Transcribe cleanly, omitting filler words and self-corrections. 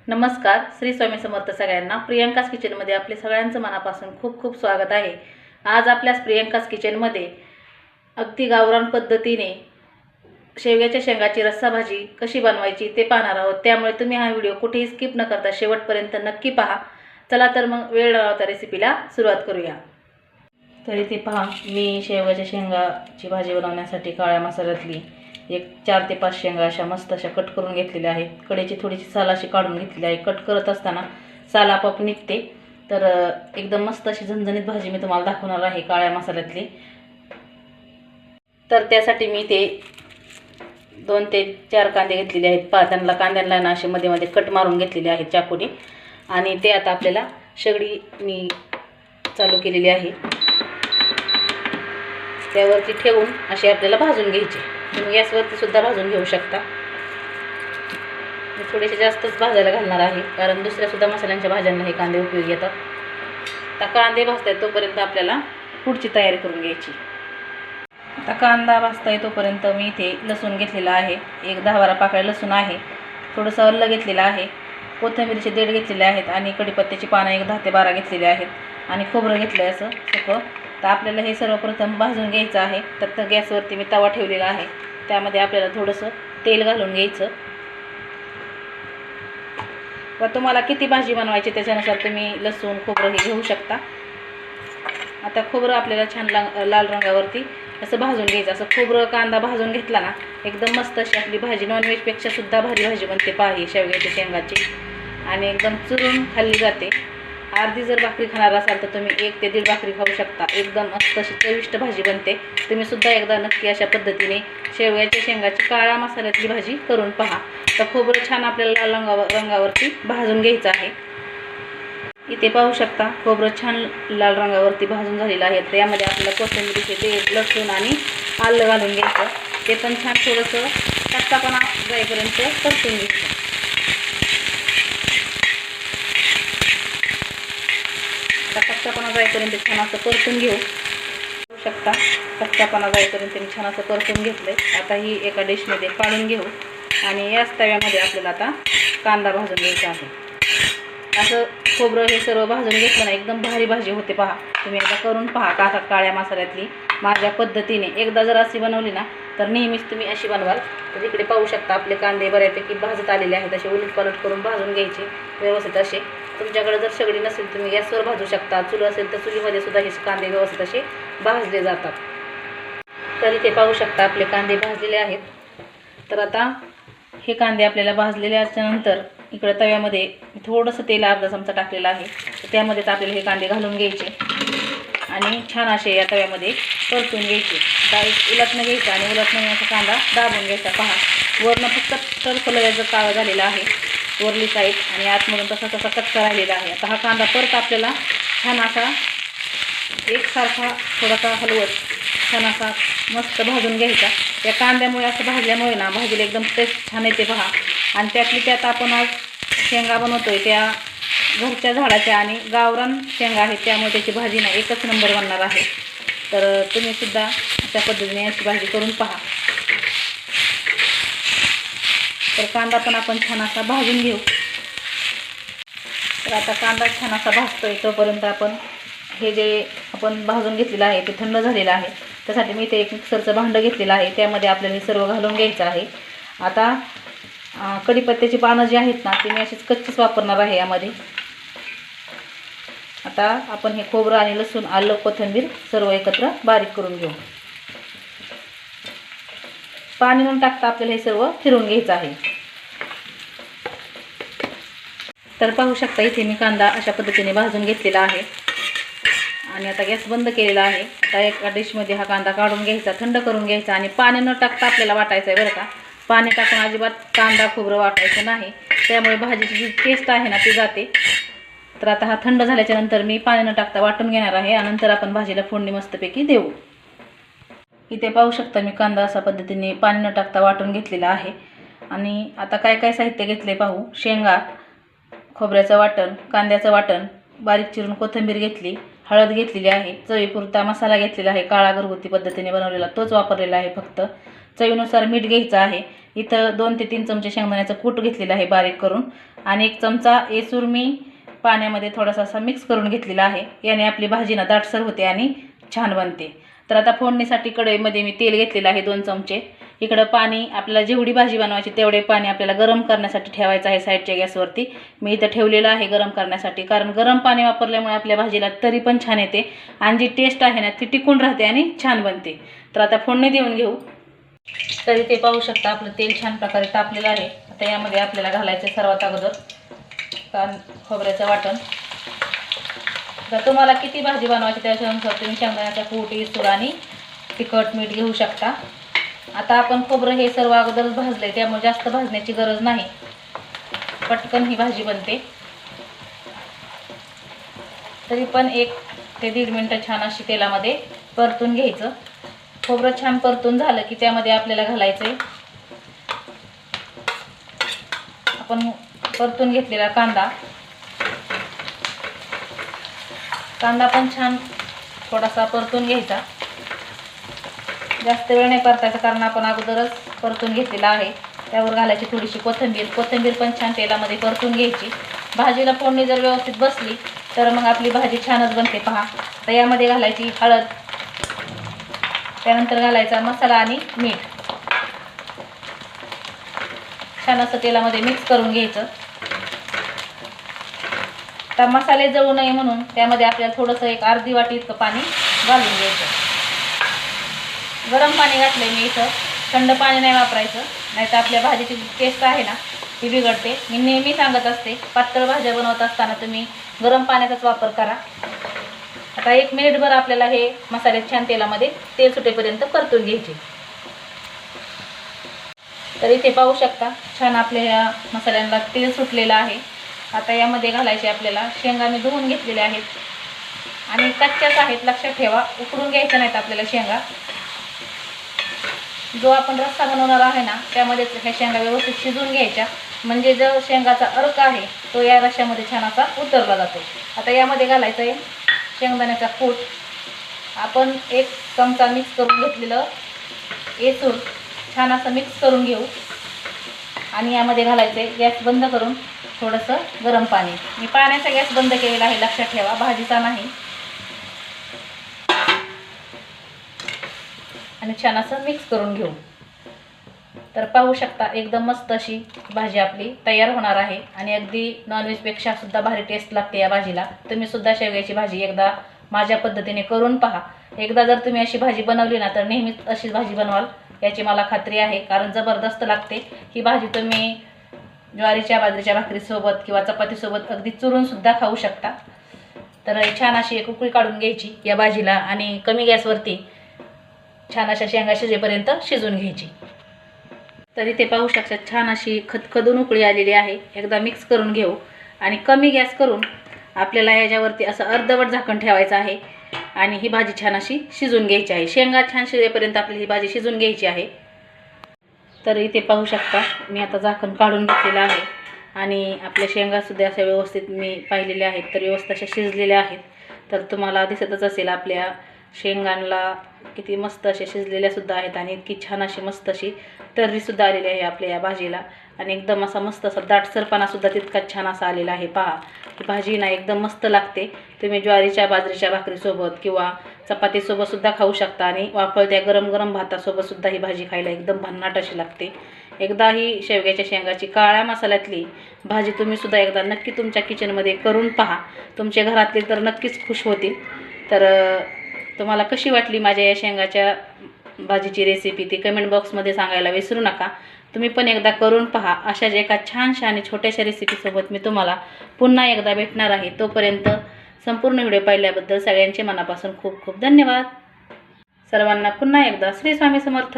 नमस्कार, श्री स्वामी समर्थ सगळ्यांना। प्रियंकास किचनमध्ये आपले सगळ्यांचं मनापासून खूप खूप स्वागत आहे। आज आपल्यास प्रियंकास किचनमध्ये अगदी गावरान पद्धतीने शेवग्याच्या शेंगाची रस्सा भाजी कशी बनवायची ते पाहणार आहोत। त्यामुळे तुम्ही हा व्हिडिओ कुठेही स्किप न करता शेवटपर्यंत नक्की पहा। चला तर मग वेळ न लावता रेसिपीला सुरुवात करूया। तर इथे पहा, मी शेवग्याच्या शेंगाची भाजी बनवण्यासाठी काळ्या मसाल्यातली 4 ते 5 शेंगा अशा मस्त अशा कट करून घेतलेल्या आहेत। कडेची थोडीशी साल अशी काढून घेतलेली आहे। कट करत असताना साल आपोआप निघते। तर एकदम मस्त अशी झणझणीत भाजी मी तुम्हाला दाखवणार आहे काळ्या मसाल्यातली। तर त्यासाठी मी ते 2 ते 4 कांदे घेतलेले आहेत। त्यांना कांद्यांना ना असे मध्ये मध्ये कट मारून घेतलेले आहेत चाकूने। आणि ते आता आपल्याला शेगडी मी चालू केलेली आहे, त्यावरती ठेवून असे आपल्याला भाजून घ्यायचे। तुम्ही गॅसवरती सुद्धा भाजून घेऊ शकता। मी थोडेसे जास्तच भाजायला घालणार आहे, कारण दुसऱ्या सुद्धा मसाल्यांच्या भाज्यांना हे कांदे उपयोगी येतात। आता कांदे भाजताय तोपर्यंत आपल्याला पुढची तयारी करून घ्यायची। आता कांदा भाजताय तोपर्यंत मी इथे लसूण घेतलेला आहे। 10-12 पाकळ्या लसूण आहे। थोडंसं आलं घेतलेलं आहे। कोथिंबीरचे देठ घेतलेले आहेत आणि कढीपत्त्याची पानं 10 ते 12 घेतलेली आहेत आणि खोबरं घेतलं आहे असं सुकं। तर आपल्याला हे सर्वप्रथम भाजून घ्यायचं आहे। तर गॅसवरती मी तवा ठेवलेला आहे, त्यामध्ये आपल्याला थोडंसं तेल घालून घ्यायचं। तर तुम्हाला किती भाजी बनवायची त्याच्यानुसार तुम्ही लसूण खोबरं हे घेऊ शकता। आता खोबरं आपल्याला छान लाल रंगावरती असं भाजून घ्यायचं। असं खोबरं कांदा भाजून घेतला ना, एकदम मस्त अशी आपली भाजी नॉनव्हेजपेक्षा सुद्धा भारी भाजी बनते पहा शेवग्याच्या शेंगाची, आणि एकदम चुरून खाल्ली जाते। अर्धी जर भाकरी खाणार असाल तर तुम्ही 1 ते 1.5 भाकरी खाऊ शकता। एकदम मस्त अशी चविष्ट भाजी बनते। तुम्ही सुद्धा एकदा नक्की अशा पद्धतीने शेवग्याच्या शेंगाची काळ्या मसाल्यातली भाजी करून पहा। तर खोबरं छान आपल्याला लाल रंगावरती भाजून घ्यायचं आहे। इथे पाहू शकता खोबरं छान लाल रंगावरती भाजून झालेलं आहे। तर यामध्ये आपल्याला कोथिंबीरचे देठ, लसूण आणि आलं घालून घ्यायचं। ते पण छान थोडंसं कच्चापणा जाईपर्यंत परतून घ्यायचं। कच्चापणा जाईपर्यंत छान असं परतून घेऊ शकता। कच्चापणा जाईपर्यंत मी छान असं परतून घेतलंय। आता ही एका डिशमध्ये काढून घेऊ आणि याच तव्यामध्ये आपल्याला आता कांदा भाजून घ्यायचा आहे। असं खोबरं हे सर्व भाजून घेतलं ना, एकदम भारी भाजी होते पहा। तुम्ही एकदा करून पहा काळ्या मसाल्यातली माझ्या पद्धतीने। एकदा जर अशी बनवली ना तर नेहमीच तुम्ही अशी बनवाल। तर इकडे पाहू शकता आपले कांदे बऱ्यापैकी भाजत आलेले आहेत। असे उलटपालट करून भाजून घ्यायचे व्यवस्थित असे। तुमच्याकडे जर शेगडी नसेल तुम्ही गॅसवर भाजू शकता। चूल असेल तर चुलीमध्ये सुद्धा हे कांदे व्यवस्थित असे भाजले जातात। तर इथे पाहू शकता आपले कांदे भाजलेले आहेत। तर आता हे कांदे आपल्याला भाजलेले असल्यानंतर इकडे तव्यामध्ये थोडंसं तेल अर्धा चमचा टाकलेला आहे। तर त्यामध्येच आपल्याला हे कांदे घालून घ्यायचे आणि छान असे या तव्यामध्ये परतून घ्यायचे। डायरेक्ट उलटणं घ्यायचं आणि उलटणं असा कांदा दाबून घ्यायचा पहा। वरनं फक्त टरफल्याचं काळं झालेलं आहे वरली साईड, आणि आतमधून तसा कच्चा राहिलेला आहे। आता हा कांदा परत आपल्याला छान असा एकसारखा थोडासा हलवत छान असा मस्त भाजून घ्यायचा। या कांद्यामुळे असं भाजल्यामुळे ना भाजीला एकदम टेस्ट छान येते पहा। आणि त्यातली त्यात आपण आज शेंगा बनवतोय त्या घरच्या झाडाच्या आणि गावरान शेंगा आहेत, त्यामुळे त्याची भाजी ना एकच नंबर बनणार आहे। तर तुम्ही सुद्धा अशा पद्धतीने अशी भाजी करून पहा। तर कांदा पण आपण छान असा भाजून घेऊ। तर आता कांदा छान असा भाजतोय तोपर्यंत आपण हे जे आपण भाजून घेतलेलं आहे ते थंड झालेलं आहे। त्यासाठी मी इथे एक मिक्सरचं भांडं घेतलेलं आहे, त्यामध्ये आपल्याला हे सर्व घालून घ्यायचं आहे। आता कढीपत्त्याची पानं जी आहेत ना ती मी अशीच कच्चीच वापरणार आहे यामध्ये। आता आपण हे खोबरं आणि लसूण, आलं, कोथिंबीर सर्व एकत्र बारीक करून घेऊ। पाणी न टाकता आपल्याला हे सर्व फिरवून घ्यायचं आहे। तर पाहू शकता इथे मी कांदा अशा पद्धतीने भाजून घेतलेला आहे आणि आता गॅस बंद केलेला आहे। आता एका डिशमध्ये हा कांदा काढून घ्यायचा, थंड करून घ्यायचा आणि पाणी न टाकता आपल्याला वाटायचं आहे बरं का। पाणी टाकून अजिबात कांदा खोबरं वाटायचं नाही, त्यामुळे भाजीची जी टेस्ट आहे ना ती जाते। तर आता हा थंड झाल्याच्या नंतर मी पाणी न टाकता वाटून घेणार आहे आणि नंतर आपण भाजीला फोडणी मस्तपैकी देऊ। इथे पाहू शकता मी कांदा अशा पद्धतीने पाणी न टाकता वाटून घेतलेला आहे। आणि आता काय काय साहित्य घेतले पाहू। शेंगा, खोबऱ्याचं वाटण, कांद्याचं वाटण, बारीक चिरून कोथिंबीर घेतली, हळद घेतलेली आहे, चवीपुरता मसाला घेतलेला आहे काळा घरगुती पद्धतीने बनवलेला तोच वापरलेला आहे फक्त। चवीनुसार मीठ घ्यायचं आहे. इथं 2 ते 3 चमचे शेंगदाण्याचं कूट घेतलेलं आहे बारीक करून, आणि 1 चमचा येसूर मी पाण्यामध्ये थोडासा असा मिक्स करून घेतलेला आहे. याने आपली भाजी ना दाटसर होते आणि छान बनते. तर आता फोडणीसाठी कढईमध्ये मी तेल घेतलेलं आहे 2 चमचे. इकडं पाणी आपल्याला जेवढी भाजी बनवायची तेवढे पाणी आपल्याला गरम करण्यासाठी ठेवायचं आहे साईडच्या गॅसवरती. मी इथं ठेवलेलं आहे गरम करण्यासाठी, कारण गरम पाणी वापरल्यामुळे आपल्या भाजीला तरी पण छान येते आणि जी टेस्ट आहे ना ती टिकून राहते आणि छान बनते. तर आता फोडणी देऊन घेऊ. तरी ते पाहू शकता आपलं तेल छान प्रकारे तापलेलं आहे. आता यामध्ये आपल्याला घालायचं सर्वात अगोदर खोबऱ्याचं वाटण. तर तुम्हाला किती भाजी बनवायची त्याच्यानुसार तुम्ही शेंगदाण्याचा कूट, येसूर आणि तिखट मीठ घेऊ शकता. आता आपण खोबरं हे सर्व अगोदरच भाजले, त्यामुळे जास्त भाजण्याची गरज नाही, पटकन ही भाजी बनते. तरी पण 1 ते 1.5 मिनटं छान अशी तेलामध्ये परतून घ्यायचं. खोबरं छान परतून झालं की त्यामध्ये आपल्याला घालायचं आपण परतून घेतलेला कांदा. कांदा पण छान थोडासा परतून घ्यायचा, जास्त वेळ नाही परतायचा कारण आपण अगोदरच परतून घेतलेला आहे. त्यावर घालायची थोडीशी कोथिंबीर पण छान तेलामध्ये परतून घ्यायची. भाजीला फोडणी जर व्यवस्थित बसली तर मग आपली भाजी छानच बनते पहा. तर यामध्ये घालायची हळद, त्यानंतर घालायचा मसाला आणि मीठ. छान असं तेलामध्ये मिक्स करून घ्यायचं. तर मसाले जळू नये म्हणून त्यामध्ये आपल्याला थोडंसं 1 अर्धी वाटी इतकं पाणी घालून घ्यायचं. गरम पाणी घातलंय मी इथं, थंड पाणी नाही वापरायचं, नाही तर आपल्या भाजीची टेस्ट आहे ना ती बिघडते. मी नेहमी सांगत असते पातळ भाज्या बनवत असताना तुम्ही गरम पाण्याचाच वापर करा. आता 1 मिनिटभर आपल्याला हे मसाले छान तेलामध्ये तेल सुटेपर्यंत परतून घ्यायचे. तर इथे पाहू शकता छान आपल्या या मसाल्यांना तेल सुटलेलं आहे. आता यामध्ये घालायचे आपल्याला शेंगा. मी धुवून घेतलेल्या आहेत आणि कच्च्याच आहेत, लक्षात ठेवा, उकडून घ्यायच्या नाहीत आपल्याला शेंगा. जो आपण रस्सा बनवणार आहे ना त्यामध्येच ह्या शेंगा व्यवस्थित शिजवून घ्यायच्या, म्हणजे जो शेंगाचा अर्क आहे तो या रश्श्यामध्ये छान असा उतरला जातो. आता यामध्ये घालायचं आहे शेंगदाण्याचा कूट. आपण 1 चमचा मिक्स करून घेतलेलं येसूर छान असं मिक्स करून घेऊ आणि यामध्ये घालायचं आहे गॅस बंद करून थोडंसं गरम पाणी. मी पाण्याचा गॅस बंद केलेला आहे, लक्षात ठेवा, भाजीचा नाही. आणि छान असं मिक्स करून घेऊ. तर पाहू शकता एकदम मस्त अशी भाजी आपली तयार होणार आहे आणि अगदी नॉनव्हेजपेक्षा सुद्धा भारी टेस्ट लागते या भाजीला. तुम्ही सुद्धा शेवग्याची भाजी एकदा माझ्या पद्धतीने करून पहा. एकदा जर तुम्ही अशी भाजी बनवली ना तर नेहमीच अशी भाजी बनवाल याची मला खात्री आहे, कारण जबरदस्त लागते ही भाजी. तुम्ही ज्वारीच्या बाजरीच्या भाकरीसोबत किंवा चपातीसोबत अगदी चुरून सुद्धा खाऊ शकता. तर छान अशी एक उकळी काढून घ्यायची या भाजीला आणि कमी गॅसवरती छान अशा शेंगा शिजेपर्यंत शिजून घ्यायची. तर इथे पाहू शकता छान अशी खदखदून उकळी आलेली आहे. एकदा मिक्स करून घेऊ आणि कमी गॅस करून आपल्याला याच्यावरती असं अर्धवट झाकण ठेवायचं आहे आणि ही भाजी छान अशी शिजून घ्यायची आहे. शेंगा छान शिजेपर्यंत आपली ही भाजी शिजून घ्यायची आहे. तर इथे पाहू शकता मी आता झाकण काढून घेतलेलं आहे आणि आपल्या शेंगासुद्धा अशा व्यवस्थित मी पाहिलेल्या आहेत, तर व्यवस्थित अशा शिजलेल्या आहेत. तर तुम्हाला दिसतच असेल आपल्या शेंगांना किती मस्त असे शिजलेल्या सुद्धा आहेत आणि इतकी छान अशी मस्त अशी तर्रीसुद्धा आलेली आहे आपल्या या भाजीला आणि एकदम असा मस्त असा दाटसरपणासुद्धा तितकाच छान असा आलेला आहे. पहा ही भाजी ना एकदम मस्त लागते. तुम्ही ज्वारीच्या बाजरीच्या भाकरीसोबत किंवा चपातीसोबतसुद्धा खाऊ शकता आणि वाफळत्या गरम गरम भातासोबतसुद्धा ही भाजी खायला एकदम भन्नाट अशी लागते. एकदा ही शेवग्याच्या शेंगाची काळ्या मसाल्यातली भाजी तुम्हीसुद्धा एकदा नक्की तुमच्या किचनमध्ये करून पहा. तुमच्या घरातले तर नक्कीच खुश होतील. तर तुम्हाला कशी वाटली माझ्या या शेंगाच्या भाजीची रेसिपी ती कमेंट बॉक्समध्ये सांगायला विसरू नका. तुम्ही पण एकदा करून पहा. अशाच एका छानशा आणि छोट्याशा रेसिपीसोबत मी तुम्हाला पुन्हा एकदा भेटणार आहे. तोपर्यंत संपूर्ण व्हिडिओ पाहिल्याबद्दल सगळ्यांचे मनापासून खूप खूप धन्यवाद. सर्वांना पुन्हा एकदा श्री स्वामी समर्थ.